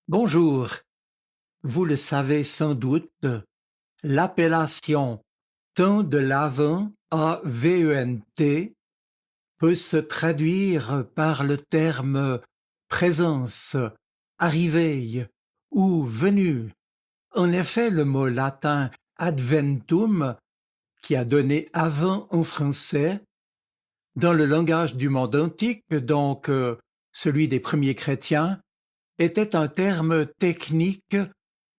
Bonjour, vous le savez sans doute, l'appellation temps de l'Avent, A-V-E-N-T, peut se traduire par le terme présence, arrivée ou venue. En effet, le mot latin adventum, qui a donné avant en français, dans le langage du monde antique, donc celui des premiers chrétiens, était un terme technique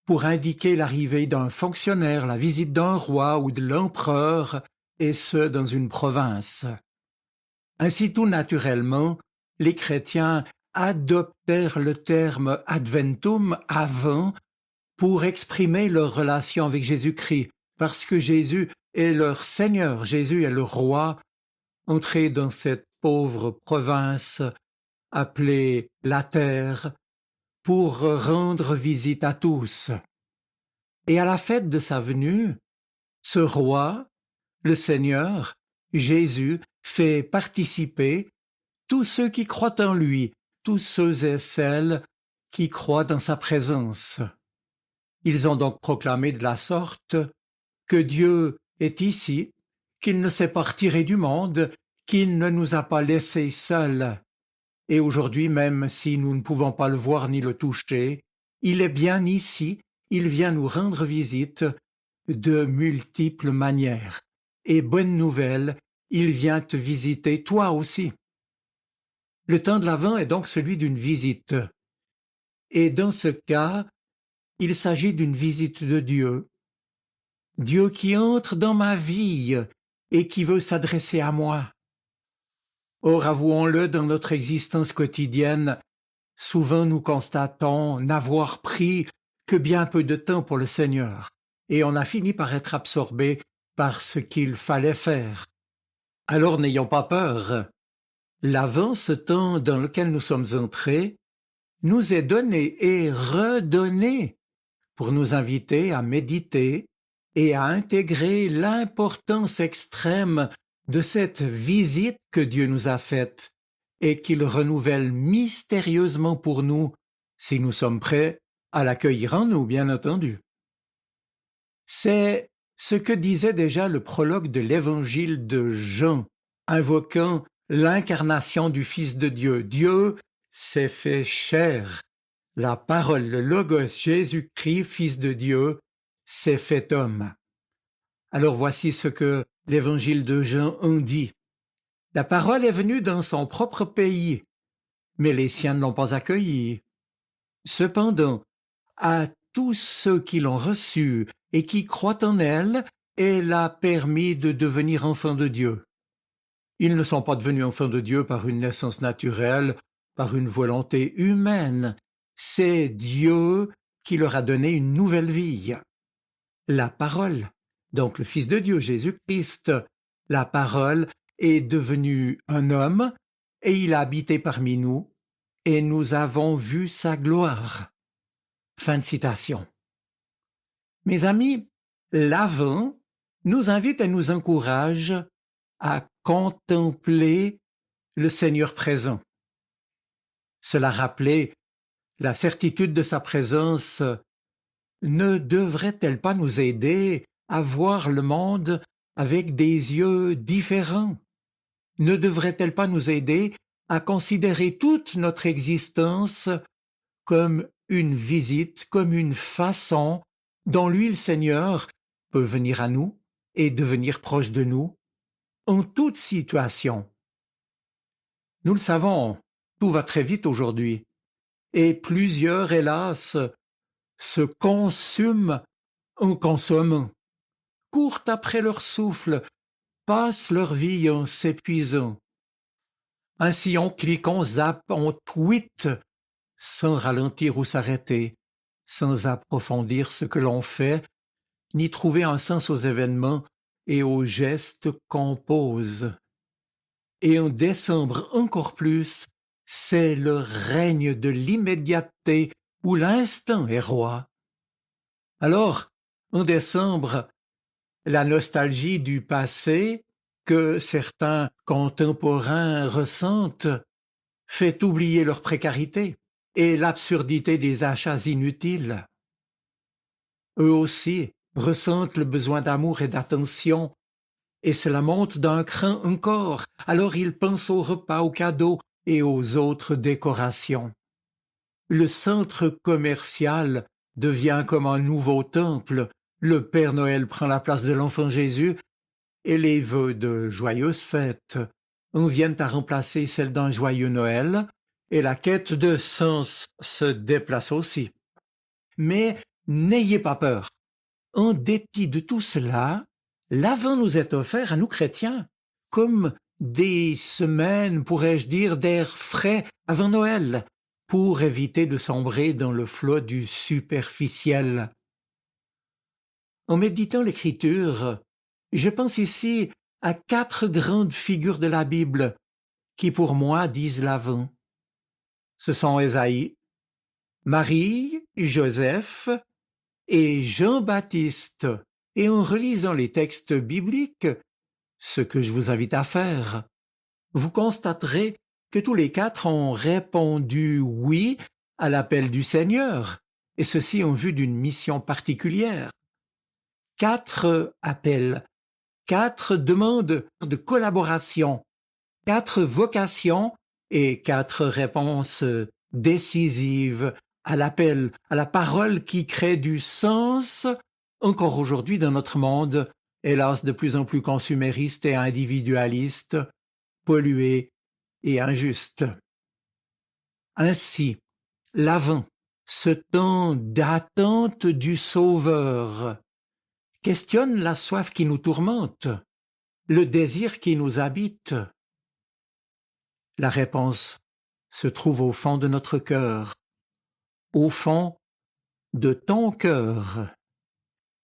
pour indiquer l'arrivée d'un fonctionnaire, la visite d'un roi ou de l'empereur, et ce dans une province. Ainsi, tout naturellement, les chrétiens adoptèrent le terme adventum avant pour exprimer leur relation avec Jésus-Christ, parce que Jésus est leur Seigneur, Jésus est le roi, entré dans cette pauvre province appelée la terre, pour rendre visite à tous. Et à la fête de sa venue, ce roi, le Seigneur, Jésus, fait participer tous ceux qui croient en lui, tous ceux et celles qui croient dans sa présence. Ils ont donc proclamé de la sorte que Dieu est ici, qu'il ne s'est pas retiré du monde, qu'il ne nous a pas laissés seuls. Et aujourd'hui, même si nous ne pouvons pas le voir ni le toucher, il est bien ici, il vient nous rendre visite de multiples manières. Et bonne nouvelle, il vient te visiter toi aussi. Le temps de l'Avent est donc celui d'une visite. Et dans ce cas, il s'agit d'une visite de Dieu. Dieu qui entre dans ma vie et qui veut s'adresser à moi. Or, avouons-le, dans notre existence quotidienne, souvent nous constatons n'avoir pris que bien peu de temps pour le Seigneur, et on a fini par être absorbé par ce qu'il fallait faire. Alors n'ayons pas peur. L'Avent, ce temps dans lequel nous sommes entrés, nous est donné et redonné pour nous inviter à méditer et à intégrer l'importance extrême de cette visite que Dieu nous a faite et qu'il renouvelle mystérieusement pour nous, si nous sommes prêts à l'accueillir en nous, bien entendu. C'est ce que disait déjà le prologue de l'évangile de Jean, invoquant l'incarnation du Fils de Dieu. Dieu s'est fait chair. La parole, le Logos, Jésus-Christ, Fils de Dieu, s'est fait homme. Alors voici ce que l'évangile de Jean en dit. La parole est venue dans son propre pays, mais les siens ne l'ont pas accueillie. Cependant, à tous ceux qui l'ont reçue et qui croient en elle, elle a permis de devenir enfants de Dieu. Ils ne sont pas devenus enfants de Dieu par une naissance naturelle, par une volonté humaine. C'est Dieu qui leur a donné une nouvelle vie. La parole, donc le Fils de Dieu, Jésus-Christ, la parole est devenu un homme et il a habité parmi nous et nous avons vu sa gloire. Fin de citation. Mes amis, l'Avent nous invite et nous encourage à contempler le Seigneur présent. Cela rappelait la certitude de sa présence ne devrait-elle pas nous aider à voir le monde avec des yeux différents? Ne devrait-elle pas nous aider à considérer toute notre existence comme une visite, comme une façon dont lui, le Seigneur, peut venir à nous et devenir proche de nous en toute situation? Nous le savons, tout va très vite aujourd'hui, et plusieurs, hélas, se consument en consommant, courent après leur souffle, passent leur vie en s'épuisant. Ainsi on clique, on zappe, on tweet, sans ralentir ou s'arrêter, sans approfondir ce que l'on fait, ni trouver un sens aux événements et aux gestes qu'on pose. Et en décembre encore plus, c'est le règne de l'immédiateté où l'instant est roi. Alors, en décembre, la nostalgie du passé que certains contemporains ressentent fait oublier leur précarité et l'absurdité des achats inutiles. Eux aussi ressentent le besoin d'amour et d'attention, et cela monte d'un cran encore, alors ils pensent aux repas, aux cadeaux et aux autres décorations. Le centre commercial devient comme un nouveau temple, le Père Noël prend la place de l'enfant Jésus, et les vœux de joyeuses fêtes en viennent à remplacer celle d'un joyeux Noël, et la quête de sens se déplace aussi. Mais n'ayez pas peur. En dépit de tout cela, l'Avent nous est offert à nous chrétiens comme des semaines, pourrais-je dire, d'air frais avant Noël, pour éviter de sombrer dans le flot du superficiel. En méditant l'Écriture, je pense ici à 4 grandes figures de la Bible qui pour moi disent l'Avent. Ce sont Ésaïe, Marie, Joseph et Jean-Baptiste. Et en relisant les textes bibliques, ce que je vous invite à faire, vous constaterez que tous les 4 ont répondu oui à l'appel du Seigneur, et ceci en vue d'une mission particulière. 4 appels, 4 demandes de collaboration, 4 vocations et 4 réponses décisives à l'appel, à la parole qui crée du sens encore aujourd'hui dans notre monde, hélas de plus en plus consumériste et individualiste, pollué et injuste. Ainsi, l'Avent, ce temps d'attente du Sauveur, questionne la soif qui nous tourmente, le désir qui nous habite. La réponse se trouve au fond de notre cœur, au fond de ton cœur.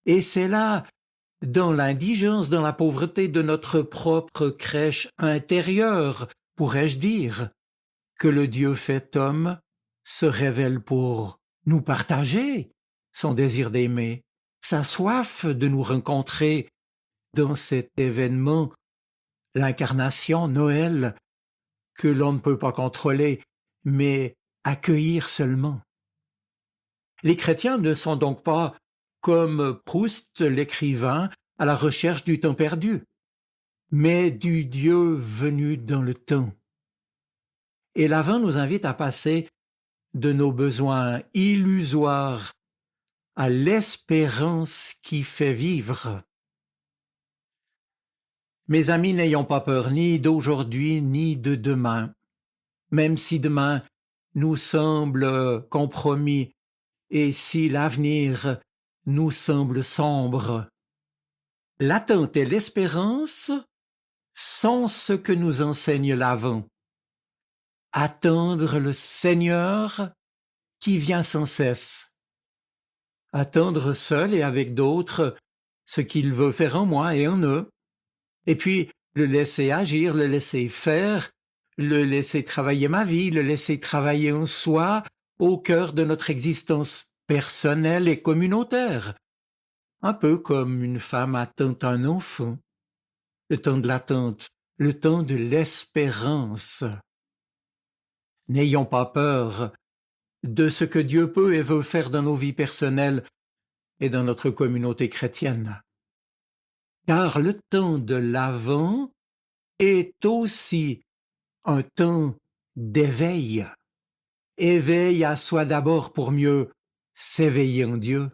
Et c'est là, dans l'indigence, dans la pauvreté de notre propre crèche intérieure, pourrais-je dire, que le Dieu fait homme se révèle pour nous partager son désir d'aimer, sa soif de nous rencontrer dans cet événement, l'incarnation, Noël, que l'on ne peut pas contrôler, mais accueillir seulement. Les chrétiens ne sont donc pas, comme Proust l'écrivain, à la recherche du temps perdu, mais du Dieu venu dans le temps. Et l'Avent nous invite à passer de nos besoins illusoires à l'espérance qui fait vivre. Mes amis, n'ayons pas peur ni d'aujourd'hui ni de demain, même si demain nous semble compromis et si l'avenir nous semble sombre. L'attente et l'espérance sont ce que nous enseigne l'Avent. Attendre le Seigneur qui vient sans cesse. Attendre seul et avec d'autres ce qu'il veut faire en moi et en eux. Et puis le laisser agir, le laisser faire, le laisser travailler ma vie, le laisser travailler en soi, au cœur de notre existence personnelle et communautaire. Un peu comme une femme attend un enfant. Le temps de l'attente, le temps de l'espérance. N'ayons pas peur de ce que Dieu peut et veut faire dans nos vies personnelles et dans notre communauté chrétienne. Car le temps de l'Avent est aussi un temps d'éveil. Éveil à soi d'abord pour mieux s'éveiller en Dieu.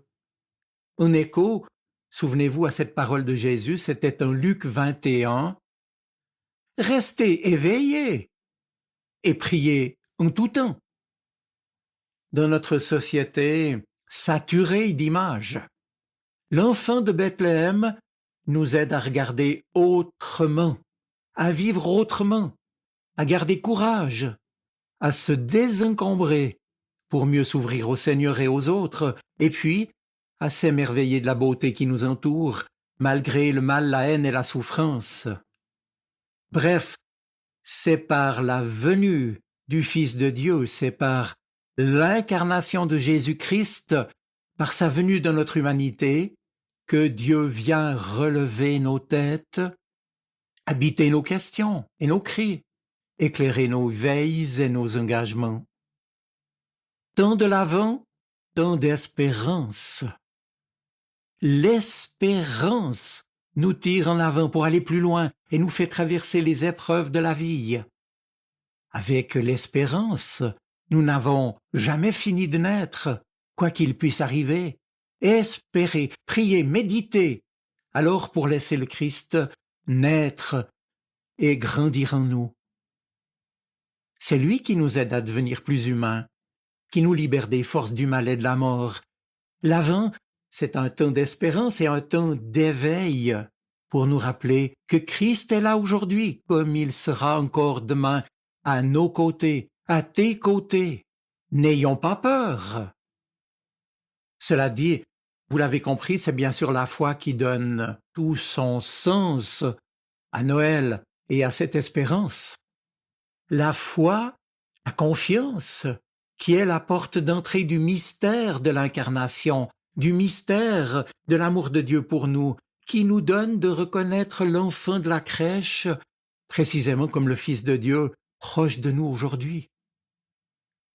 En écho, souvenez-vous à cette parole de Jésus, c'était en Luc 21, « Restez éveillés et priez en tout temps ». Dans notre société saturée d'images, l'enfant de Bethléem nous aide à regarder autrement, à vivre autrement, à garder courage, à se désencombrer pour mieux s'ouvrir au Seigneur et aux autres, et puis à s'émerveiller de la beauté qui nous entoure, malgré le mal, la haine et la souffrance. Bref, c'est par la venue du Fils de Dieu, c'est par l'incarnation de Jésus-Christ, par sa venue dans notre humanité, que Dieu vient relever nos têtes, habiter nos questions et nos cris, éclairer nos veilles et nos engagements. temps de l'Avent, temps d'espérance. L'espérance nous tire en avant pour aller plus loin et nous fait traverser les épreuves de la vie. Avec l'espérance, nous n'avons jamais fini de naître, quoi qu'il puisse arriver. Espérer, prier, méditer, alors pour laisser le Christ naître et grandir en nous. C'est lui qui nous aide à devenir plus humains, qui nous libère des forces du mal et de la mort. L'Avent, c'est un temps d'espérance et un temps d'éveil pour nous rappeler que Christ est là aujourd'hui comme il sera encore demain à nos côtés, à tes côtés. N'ayons pas peur. Cela dit, vous l'avez compris, c'est bien sûr la foi qui donne tout son sens à Noël et à cette espérance. La foi, la confiance, qui est la porte d'entrée du mystère de l'incarnation, du mystère de l'amour de Dieu pour nous, qui nous donne de reconnaître l'enfant de la crèche, précisément comme le Fils de Dieu, proche de nous aujourd'hui.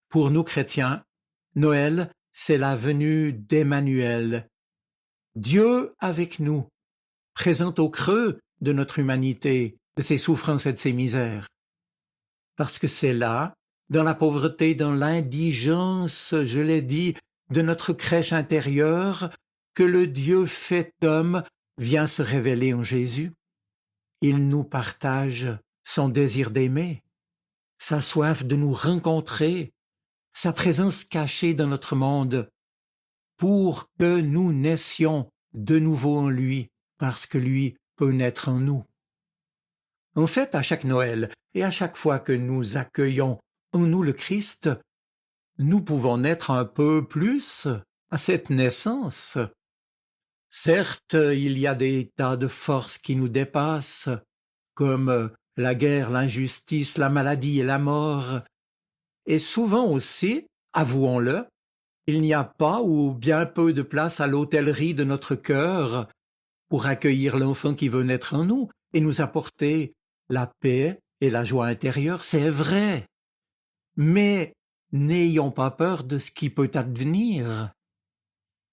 Pour nous chrétiens, Noël, c'est la venue d'Emmanuel, Dieu avec nous, présent au creux de notre humanité, de ses souffrances et de ses misères. Parce que c'est là, dans la pauvreté, dans l'indigence, je l'ai dit, de notre crèche intérieure, que le Dieu fait homme vient se révéler en Jésus. Il nous partage son désir d'aimer, sa soif de nous rencontrer, sa présence cachée dans notre monde, pour que nous naissions de nouveau en lui, parce que lui peut naître en nous. En fait, à chaque Noël et à chaque fois que nous accueillons en nous le Christ, nous pouvons naître un peu plus à cette naissance. Certes, il y a des tas de forces qui nous dépassent, comme la guerre, l'injustice, la maladie et la mort. Et souvent aussi, avouons-le, il n'y a pas ou bien peu de place à l'hôtellerie de notre cœur pour accueillir l'enfant qui veut naître en nous et nous apporter la paix et la joie intérieure, c'est vrai. Mais n'ayons pas peur de ce qui peut advenir.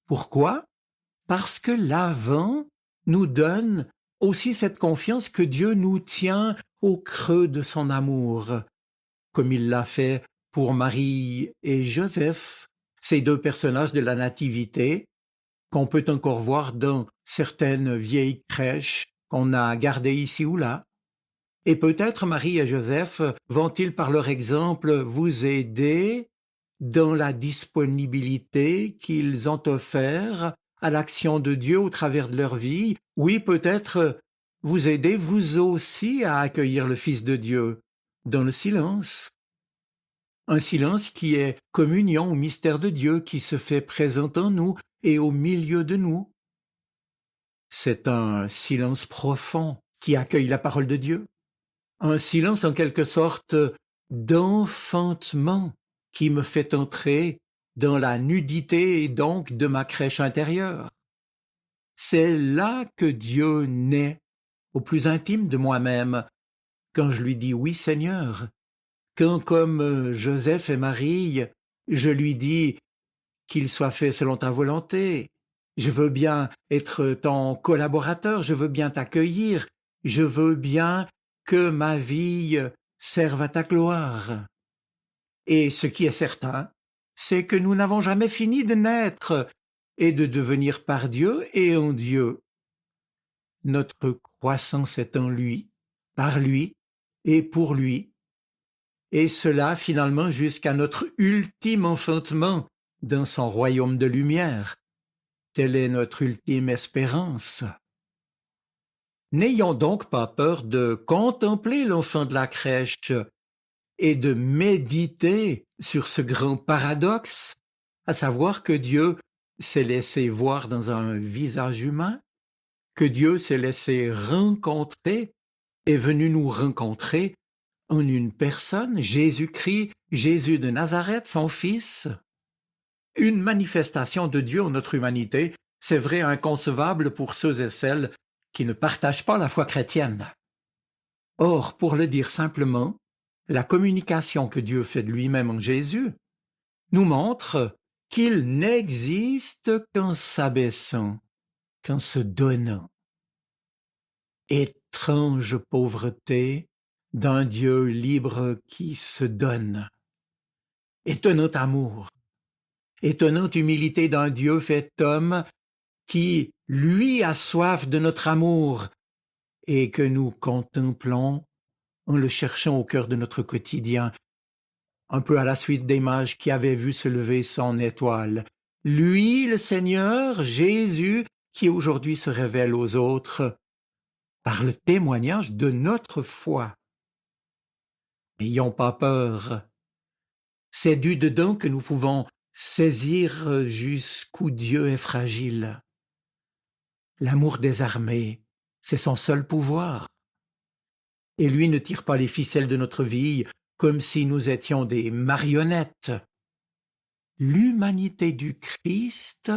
Pourquoi? Parce que l'Avent nous donne aussi cette confiance que Dieu nous tient au creux de son amour, comme il l'a fait pour Marie et Joseph, ces deux personnages de la Nativité qu'on peut encore voir dans certaines vieilles crèches qu'on a gardées ici ou là. Et peut-être Marie et Joseph vont-ils par leur exemple vous aider dans la disponibilité qu'ils ont offert à l'action de Dieu au travers de leur vie. Oui, peut-être vous aider vous aussi à accueillir le Fils de Dieu dans le silence. Un silence qui est communion au mystère de Dieu qui se fait présent en nous et au milieu de nous. C'est un silence profond qui accueille la parole de Dieu. Un silence en quelque sorte d'enfantement qui me fait entrer dans la nudité et donc de ma crèche intérieure. C'est là que Dieu naît, au plus intime de moi-même, quand je lui dis oui Seigneur, quand comme Joseph et Marie, je lui dis qu'il soit fait selon ta volonté, je veux bien être ton collaborateur, je veux bien t'accueillir, je veux bien que ma vie serve à ta gloire. Et ce qui est certain, c'est que nous n'avons jamais fini de naître et de devenir par Dieu et en Dieu. Notre croissance est en lui, par lui et pour lui. Et cela finalement jusqu'à notre ultime enfantement dans son royaume de lumière. Telle est notre ultime espérance. N'ayons donc pas peur de contempler l'enfant de la crèche et de méditer sur ce grand paradoxe, à savoir que Dieu s'est laissé voir dans un visage humain, que Dieu s'est laissé rencontrer, est venu nous rencontrer en une personne, Jésus-Christ, Jésus de Nazareth, son Fils. Une manifestation de Dieu en notre humanité, c'est vrai inconcevable pour ceux et celles qui ne partagent pas la foi chrétienne. Or, pour le dire simplement, la communication que Dieu fait de lui-même en Jésus nous montre qu'il n'existe qu'en s'abaissant, qu'en se donnant. Étrange pauvreté d'un Dieu libre qui se donne. Étonnant amour, étonnante humilité d'un Dieu fait homme qui, lui, a soif de notre amour et que nous contemplons en le cherchant au cœur de notre quotidien, un peu à la suite des mages qui avaient vu se lever son étoile. Lui, le Seigneur, Jésus, qui aujourd'hui se révèle aux autres par le témoignage de notre foi. N'ayons pas peur. C'est du dedans que nous pouvons saisir jusqu'où Dieu est fragile. L'amour désarmé, c'est son seul pouvoir. Et lui ne tire pas les ficelles de notre vie comme si nous étions des marionnettes. L'humanité du Christ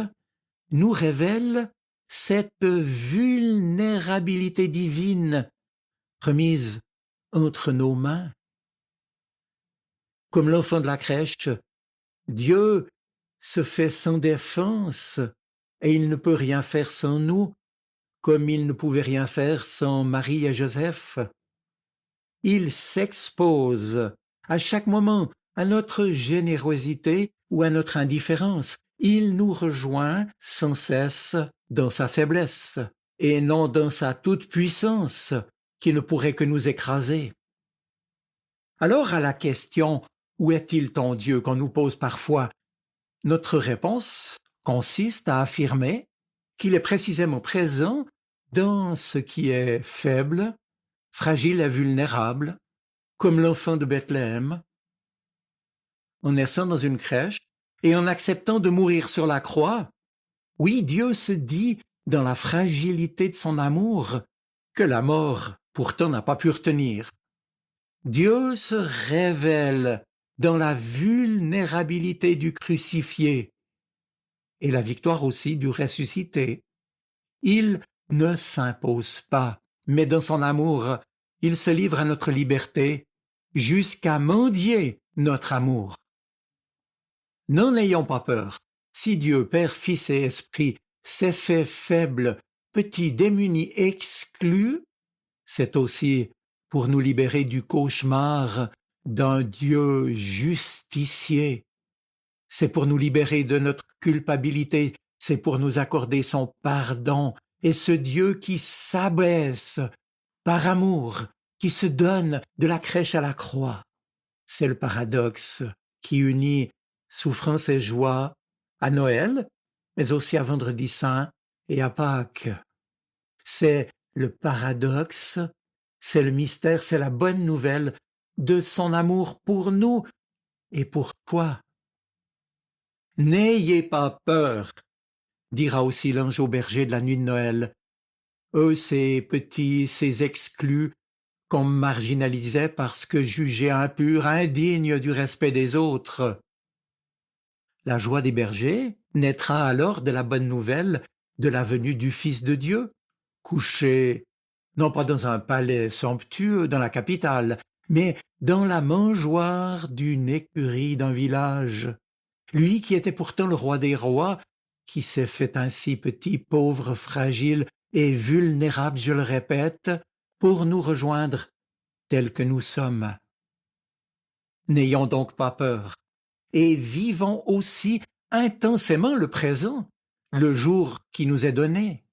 nous révèle cette vulnérabilité divine remise entre nos mains. Comme l'enfant de la crèche, Dieu se fait sans défense et il ne peut rien faire sans nous, comme il ne pouvait rien faire sans Marie et Joseph. Il s'expose à chaque moment à notre générosité ou à notre indifférence. Il nous rejoint sans cesse dans sa faiblesse et non dans sa toute-puissance qui ne pourrait que nous écraser. Alors à la question « Où est-il ton Dieu ?» qu'on nous pose parfois, notre réponse consiste à affirmer qu'il est précisément présent dans ce qui est faible, fragile et vulnérable, comme l'enfant de Bethléem. En naissant dans une crèche et en acceptant de mourir sur la croix, oui, Dieu se dit dans la fragilité de son amour que la mort pourtant n'a pas pu retenir. Dieu se révèle dans la vulnérabilité du crucifié et la victoire aussi du ressuscité. Il ne s'impose pas, mais dans son amour, il se livre à notre liberté jusqu'à mendier notre amour. N'en ayons pas peur. Si Dieu, Père, Fils et Esprit, s'est fait faible, petit, démuni, exclu, c'est aussi pour nous libérer du cauchemar d'un Dieu justicier. C'est pour nous libérer de notre culpabilité, c'est pour nous accorder son pardon. Et ce Dieu qui s'abaisse par amour, qui se donne de la crèche à la croix. C'est le paradoxe qui unit souffrance et joie à Noël, mais aussi à Vendredi Saint et à Pâques. C'est le paradoxe, c'est le mystère, c'est la bonne nouvelle de son amour pour nous et pour toi. N'ayez pas peur, dira aussi l'ange au berger de la nuit de Noël. Eux, ces petits, ces exclus qu'on marginalisait parce que jugés impurs, indignes du respect des autres. La joie des bergers naîtra alors de la bonne nouvelle de la venue du Fils de Dieu, couché non pas dans un palais somptueux dans la capitale, mais dans la mangeoire d'une écurie d'un village. Lui qui était pourtant le roi des rois, qui s'est fait ainsi petit, pauvre, fragile et vulnérable, je le répète, pour nous rejoindre tels que nous sommes. N'ayons donc pas peur, et vivons aussi intensément le présent, le jour qui nous est donné.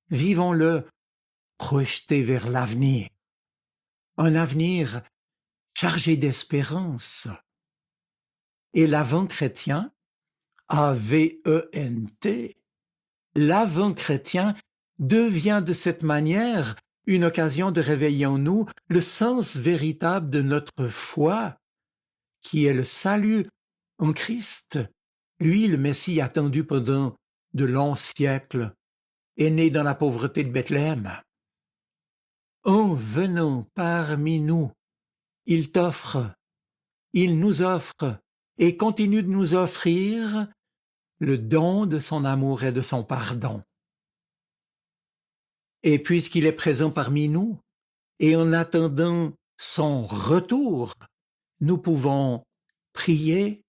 Vivons-le projeté vers l'avenir, un avenir chargé d'espérance. Et l'avant chrétien, A-V-E-N-T, l'avant chrétien devient de cette manière une occasion de réveiller en nous le sens véritable de notre foi, qui est le salut en Christ. Lui, le Messie attendu pendant de longs siècles, est né dans la pauvreté de Bethléem. En venant parmi nous, il t'offre, il nous offre et continue de nous offrir le don de son amour et de son pardon. Et puisqu'il est présent parmi nous, et en attendant son retour, nous pouvons prier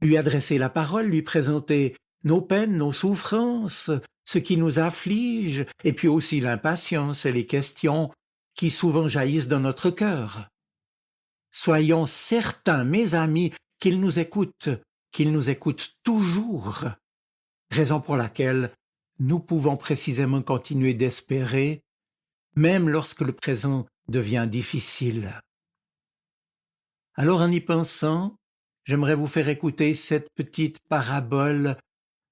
lui adresser la parole, lui présenter nos peines, nos souffrances, ce qui nous afflige, et puis aussi l'impatience et les questions qui souvent jaillissent dans notre cœur. Soyons certains, mes amis, qu'il nous écoute toujours, raison pour laquelle nous pouvons précisément continuer d'espérer, même lorsque le présent devient difficile. Alors en y pensant, j'aimerais vous faire écouter cette petite parabole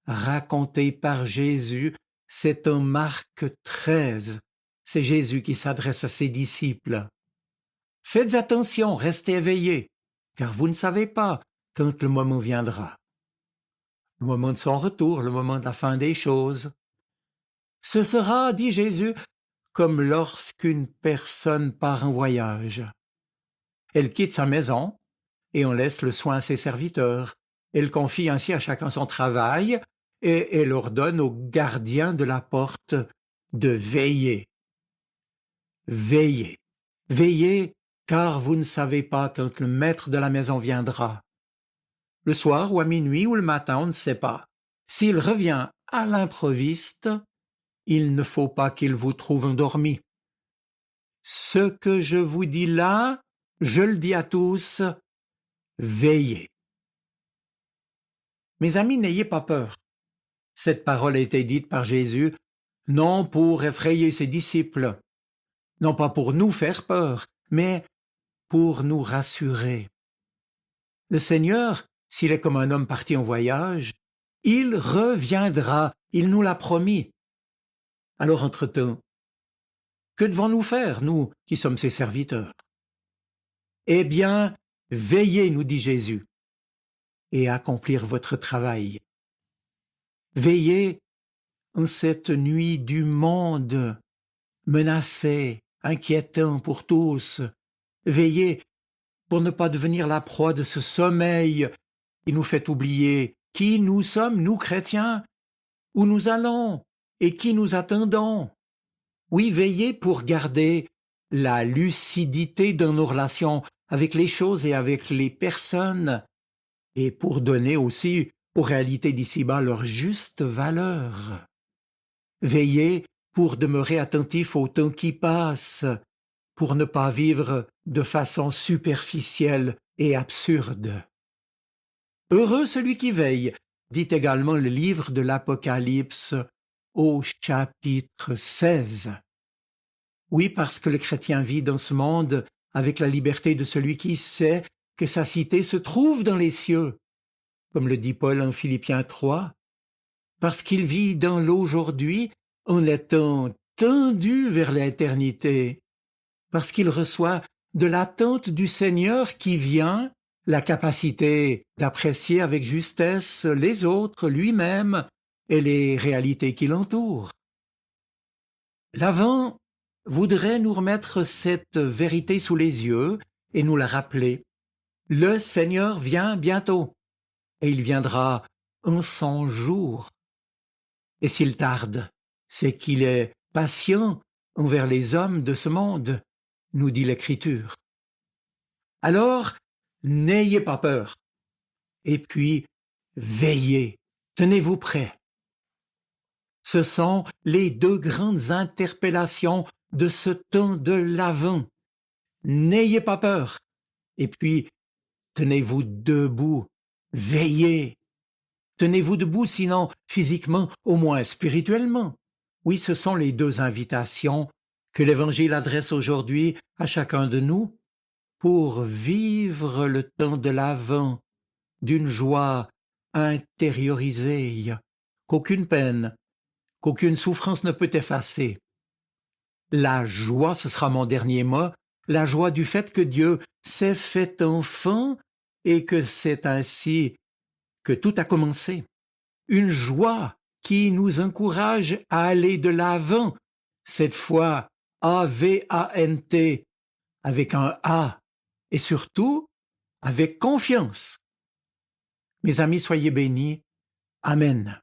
racontée par Jésus. C'est en Marc 13. C'est Jésus qui s'adresse à ses disciples. Faites attention, restez éveillés, car vous ne savez pas quand le moment viendra. Le moment de son retour, le moment de la fin des choses. Ce sera, dit Jésus, comme lorsqu'une personne part en voyage. Elle quitte sa maison et on laisse le soin à ses serviteurs. Elle confie ainsi à chacun son travail et elle ordonne au gardien de la porte de veiller. Veillez, veillez, car vous ne savez pas quand le maître de la maison viendra. Le soir ou à minuit ou le matin, on ne sait pas. S'il revient à l'improviste, il ne faut pas qu'il vous trouve endormi. Ce que je vous dis là, je le dis à tous, veillez. Mes amis, n'ayez pas peur. Cette parole a été dite par Jésus, non pour effrayer ses disciples, non pas pour nous faire peur, mais pour nous rassurer. Le Seigneur, s'il est comme un homme parti en voyage, il reviendra, il nous l'a promis. Alors entre-temps, que devons-nous faire, nous qui sommes ses serviteurs? Eh bien, veillez, nous dit Jésus, et accomplir votre travail. Veillez en cette nuit du monde, menacée, inquiétant pour tous. Veillez pour ne pas devenir la proie de ce sommeil qui nous fait oublier qui nous sommes, nous chrétiens, où nous allons et qui nous attendons. Oui, veillez pour garder la lucidité dans nos relations avec les choses et avec les personnes, et pour donner aussi aux réalités d'ici-bas leur juste valeur. Veillez pour demeurer attentif au temps qui passe, pour ne pas vivre de façon superficielle et absurde. Heureux celui qui veille, dit également le livre de l'Apocalypse au chapitre 16. Oui, parce que le chrétien vit dans ce monde avec la liberté de celui qui sait que sa cité se trouve dans les cieux, comme le dit Paul en Philippiens 3, parce qu'il vit dans l'aujourd'hui en étant tendu vers l'éternité, parce qu'il reçoit de l'attente du Seigneur qui vient la capacité d'apprécier avec justesse les autres, lui-même et les réalités qui l'entourent. L'Avent voudrait nous remettre cette vérité sous les yeux et nous la rappeler. Le Seigneur vient bientôt, et il viendra en 100 jours. Et s'il tarde, c'est qu'il est patient envers les hommes de ce monde, nous dit l'Écriture. Alors, n'ayez pas peur. Et puis, veillez, tenez-vous prêts. Ce sont les deux grandes interpellations de ce temps de l'Avent. N'ayez pas peur. Et puis, tenez-vous debout, veillez. Tenez-vous debout, sinon physiquement, au moins spirituellement. Oui, ce sont les deux invitations que l'Évangile adresse aujourd'hui à chacun de nous pour vivre le temps de l'Avent d'une joie intériorisée qu'aucune peine, qu'aucune souffrance ne peut effacer. La joie, ce sera mon dernier mot, la joie du fait que Dieu s'est fait enfant et que c'est ainsi que tout a commencé. Une joie qui nous encourage à aller de l'avant, cette fois A-V-A-N-T, avec un A, et surtout avec confiance. Mes amis, soyez bénis. Amen.